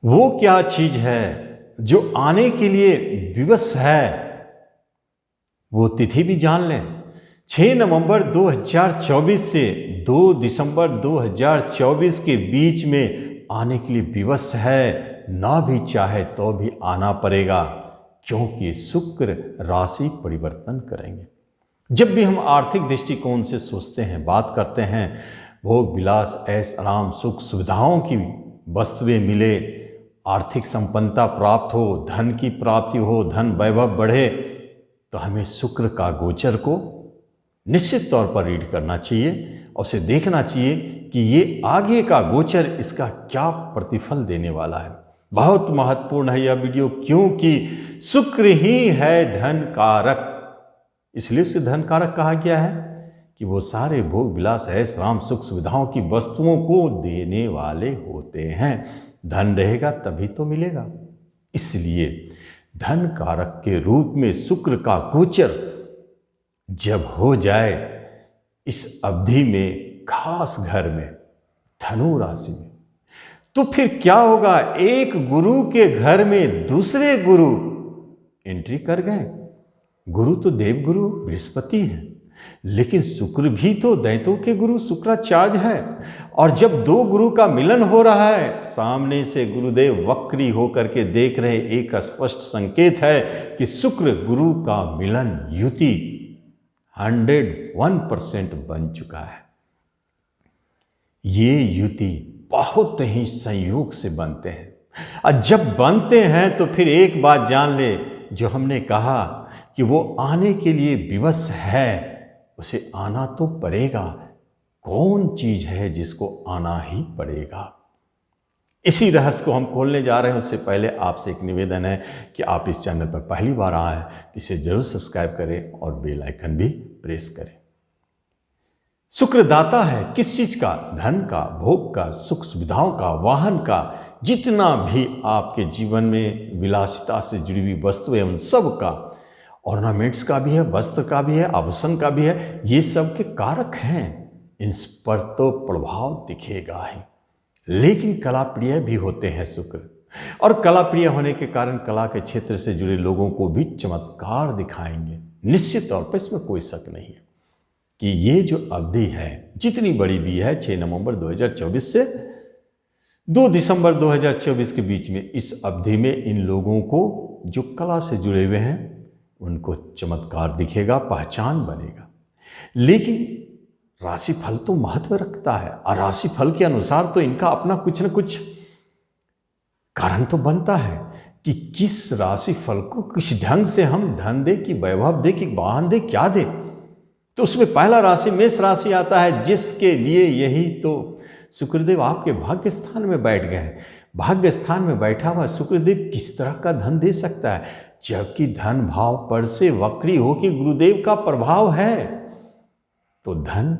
वो क्या चीज है जो आने के लिए विवश है, वो तिथि भी जान लें। 6 नवंबर 2024 से 2 दिसंबर 2024 के बीच में आने के लिए विवश है, ना भी चाहे तो भी आना पड़ेगा, क्योंकि शुक्र राशि परिवर्तन करेंगे। जब भी हम आर्थिक दृष्टिकोण से सोचते हैं, बात करते हैं, भोग विलास, ऐश आराम, सुख सुविधाओं की वस्तुएं मिले, आर्थिक संपन्नता प्राप्त हो, धन की प्राप्ति हो, धन वैभव बढ़े, तो हमें शुक्र का गोचर को निश्चित तौर पर रीड करना चाहिए और उसे देखना चाहिए कि ये आगे का गोचर इसका क्या प्रतिफल देने वाला है। बहुत महत्वपूर्ण है यह वीडियो, क्योंकि शुक्र ही है धन कारक। इसलिए उसे धन कारक कहा गया है कि वो सारे भोग विलास, ऐश आराम, सुख सुविधाओं की वस्तुओं को देने वाले होते हैं। धन रहेगा तभी तो मिलेगा। इसलिए धन कारक के रूप में शुक्र का गोचर जब हो जाए इस अवधि में, खास घर में, धनु राशि में, तो फिर क्या होगा? एक गुरु के घर में दूसरे गुरु एंट्री कर गए। गुरु तो देवगुरु बृहस्पति है, लेकिन शुक्र भी तो दैत्यों के गुरु शुक्राचार्य है। और जब दो गुरु का मिलन हो रहा है, सामने से गुरुदेव वक्री होकर के देख रहे, एक स्पष्ट संकेत है कि शुक्र गुरु का मिलन, युति 101% बन चुका है। ये युति बहुत ही संयोग से बनते हैं, और जब बनते हैं तो फिर एक बात जान ले, जो हमने कहा कि वो आने के लिए विवश है, उसे आना तो पड़ेगा। कौन चीज है जिसको आना ही पड़ेगा? इसी रहस्य को हम खोलने जा रहे हैं। उससे पहले आपसे एक निवेदन है कि आप इस चैनल पर पहली बार आए हैं तो इसे जरूर सब्सक्राइब करें और बेल आइकन भी प्रेस करें। शुक्र दाता है किस चीज का? धन का, भोग का, सुख सुविधाओं का, वाहन का, जितना भी आपके जीवन में विलासिता से जुड़ी हुई वस्तु है, उन सब का, ऑर्नामेंट्स का भी है, वस्त्र का भी है, आभूषण का भी है, ये सब के कारक हैं। इन पर तो प्रभाव दिखेगा ही, लेकिन कला प्रिय भी होते हैं शुक्र, और कला प्रिय होने के कारण कला के क्षेत्र से जुड़े लोगों को भी चमत्कार दिखाएंगे। निश्चित तौर पर इसमें कोई शक नहीं है कि ये जो अवधि है, जितनी बड़ी भी है, 6 नवंबर 2024 से 2 दिसंबर 2024 के बीच में, इस अवधि में इन लोगों को जो कला से जुड़े हुए हैं उनको चमत्कार दिखेगा, पहचान बनेगा। लेकिन राशिफल तो महत्व रखता है, और राशिफल के अनुसार तो इनका अपना कुछ न कुछ कारण तो बनता है कि किस राशिफल को किस ढंग से हम धन दे, कि वैभव दे, कि वाहन दे, क्या दे। तो उसमें पहला राशि मेष राशि आता है, जिसके लिए यही तो शुक्रदेव आपके भाग्य स्थान में बैठ गए हैं। भाग्य स्थान में बैठा हुआ शुक्रदेव किस तरह का धन दे सकता है, जबकि धन भाव पर से वक्री हो कि गुरुदेव का प्रभाव है। तो धन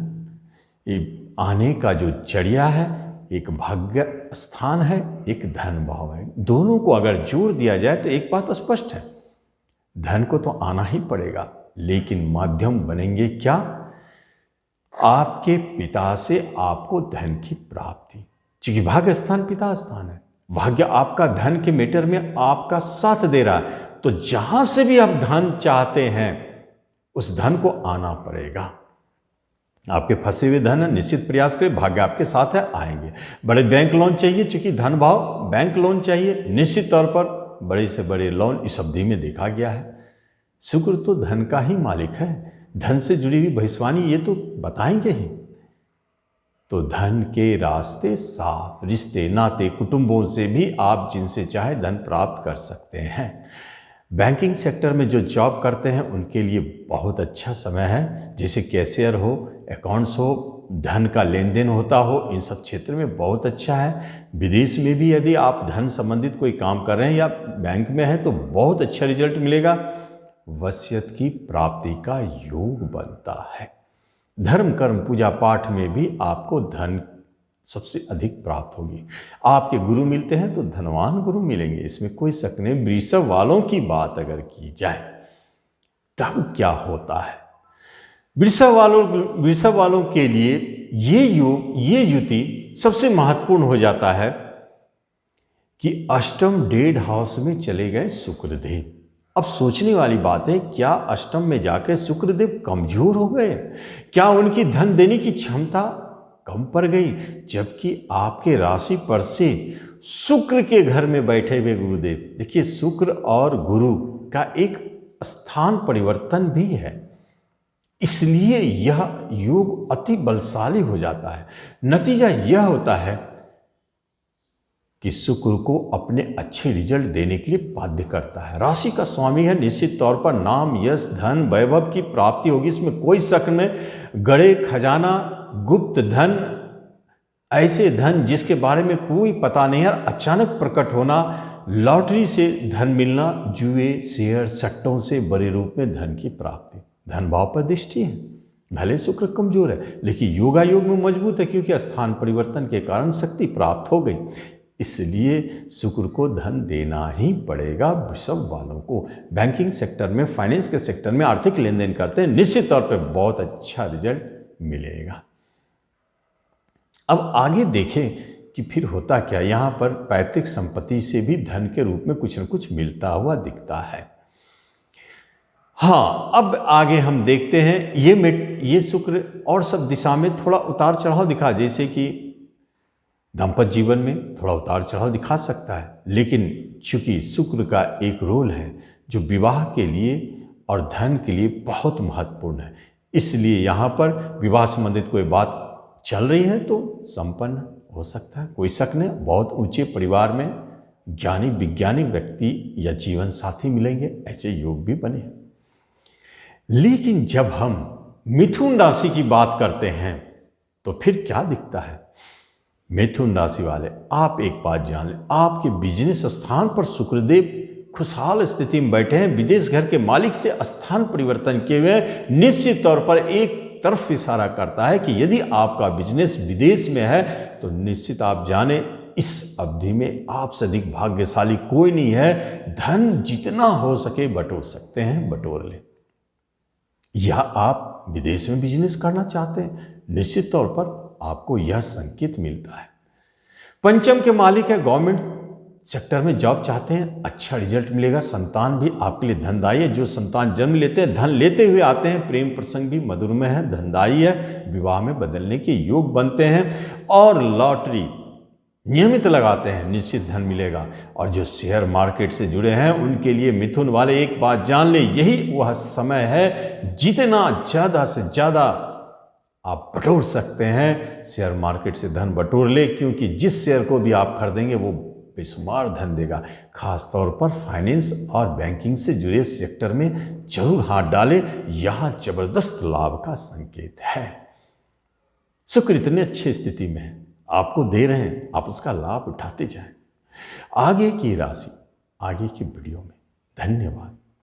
आने का जो जरिया है, एक भाग्य स्थान है, एक धन भाव है। दोनों को अगर जोड़ दिया जाए तो एक बात स्पष्ट है, धन को तो आना ही पड़ेगा, लेकिन माध्यम बनेंगे क्या? आपके पिता से आपको धन की प्राप्ति, क्योंकि भाग्य स्थान पिता स्थान है। भाग्य आपका धन के मैटर में आपका साथ दे रहा है, तो जहां से भी आप धन चाहते हैं उस धन को आना पड़ेगा। आपके फंसे हुए धन निश्चित प्रयास करें, भाग्य आपके साथ है, आएंगे। बड़े बैंक लोन चाहिए, चूंकि धन भाव बैंक लोन चाहिए, निश्चित तौर पर बड़े से बड़े लोन इस अवधि में देखा गया है। शुक्र तो धन का ही मालिक है, धन से जुड़ी हुई भविष्यवाणी ये तो बताएंगे ही। तो धन के रास्ते साफ, रिश्ते नाते कुटुंबों से भी आप जिनसे चाहे धन प्राप्त कर सकते हैं। बैंकिंग सेक्टर में जो जॉब करते हैं उनके लिए बहुत अच्छा समय है, जैसे कैशियर हो, अकाउंट्स हो, धन का लेन देन होता हो, इन सब क्षेत्र में बहुत अच्छा है। विदेश में भी यदि आप धन संबंधित कोई काम कर रहे हैं या बैंक में हैं तो बहुत अच्छा रिजल्ट मिलेगा। वसीयत की प्राप्ति का योग बनता है। धर्म कर्म पूजा पाठ में भी आपको धन सबसे अधिक प्राप्त होगी। आपके गुरु मिलते हैं तो धनवान गुरु मिलेंगे, इसमें कोई शक नहीं। वृषभ वालों की बात अगर की जाए तब क्या होता है, वृषभ वालों के लिए ये योग, ये युति सबसे महत्वपूर्ण हो जाता है कि अष्टम 1.5 हाउस में चले गए शुक्रदेव। अब सोचने वाली बात है, क्या अष्टम में जाकर शुक्रदेव कमजोर हो गए? क्या उनकी धन देने की क्षमता कम पड़ गई? जबकि आपके राशि पर से शुक्र के घर में बैठे हुए गुरुदेव, देखिए शुक्र और गुरु का एक स्थान परिवर्तन भी है, इसलिए यह योग अति बलशाली हो जाता है। नतीजा यह होता है कि शुक्र को अपने अच्छे रिजल्ट देने के लिए बाध्य करता है। राशि का स्वामी है, निश्चित तौर पर नाम, यश, धन, वैभव की प्राप्ति होगी, इसमें कोई शक नहीं। गड़े खजाना, गुप्त धन, ऐसे धन जिसके बारे में कोई पता नहीं है, अचानक प्रकट होना, लॉटरी से धन मिलना, जुए, शेयर, सट्टों से बड़े रूप में धन की प्राप्ति। धन भाव पर दृष्टि है, भले शुक्र कमजोर है लेकिन योगा योग में मजबूत है, क्योंकि स्थान परिवर्तन के कारण शक्ति प्राप्त हो गई। इसलिए शुक्र को धन देना ही पड़ेगा। वृषभ वालों को बैंकिंग सेक्टर में, फाइनेंस के सेक्टर में आर्थिक लेन देन करते हैं, निश्चित तौर पे बहुत अच्छा रिजल्ट मिलेगा। अब आगे देखें कि फिर होता क्या। यहाँ पर पैतृक संपत्ति से भी धन के रूप में कुछ न कुछ मिलता हुआ दिखता है। हाँ, अब आगे हम देखते हैं ये शुक्र और सब दिशा में थोड़ा उतार चढ़ाव दिखा, जैसे कि दाम्पत्य जीवन में थोड़ा उतार चढ़ाव दिखा सकता है, लेकिन चूंकि शुक्र का एक रोल है जो विवाह के लिए और धन के लिए बहुत महत्वपूर्ण है, इसलिए यहाँ पर विवाह संबंधित कोई बात चल रही है तो संपन्न हो सकता है, कोई शक नहीं। बहुत ऊंचे परिवार में ज्ञानी विज्ञानी व्यक्ति या जीवन साथी मिलेंगे, ऐसे योग भी बने हैं। लेकिन जब हम मिथुन राशि की बात करते हैं तो फिर क्या दिखता है। मिथुन राशि वाले, आप एक बात जान लें, आपके बिजनेस स्थान पर शुक्रदेव खुशहाल स्थिति में बैठे हैं, विदेश घर के मालिक से स्थान परिवर्तन किए हुए, निश्चित तौर पर एक तरफ इशारा करता है कि यदि आपका बिजनेस विदेश में है तो निश्चित आप जाने इस अवधि में आपसे अधिक भाग्यशाली कोई नहीं है। धन जितना हो सके बटोर सकते हैं, बटोर लें। या आप विदेश में बिजनेस करना चाहते हैं, निश्चित तौर पर आपको यह संकेत मिलता है। पंचम के मालिक है, गवर्नमेंट सेक्टर में जॉब चाहते हैं, अच्छा रिजल्ट मिलेगा। संतान भी आपके लिए धनदायी है, जो संतान जन्म लेते हैं धन लेते हुए आते हैं। प्रेम प्रसंग भी मधुरमय है, धनदायी है, विवाह में बदलने के योग बनते हैं। और लॉटरी नियमित लगाते हैं, निश्चित धन मिलेगा। और जो शेयर मार्केट से जुड़े हैं उनके लिए मिथुन वाले एक बात जान ले, यही वह समय है जितना ज़्यादा से ज़्यादा आप बटोर सकते हैं, शेयर मार्केट से धन बटोर ले, क्योंकि जिस शेयर को भी आप खरीदेंगे वो बेशुमार धन देगा। खास तौर पर फाइनेंस और बैंकिंग से जुड़े सेक्टर में जरूर हाथ डालें, यहां जबरदस्त लाभ का संकेत है। शुक्र इतने अच्छी स्थिति में है, आपको दे रहे हैं, आप उसका लाभ उठाते जाएं। आगे की राशि आगे की वीडियो में। धन्यवाद।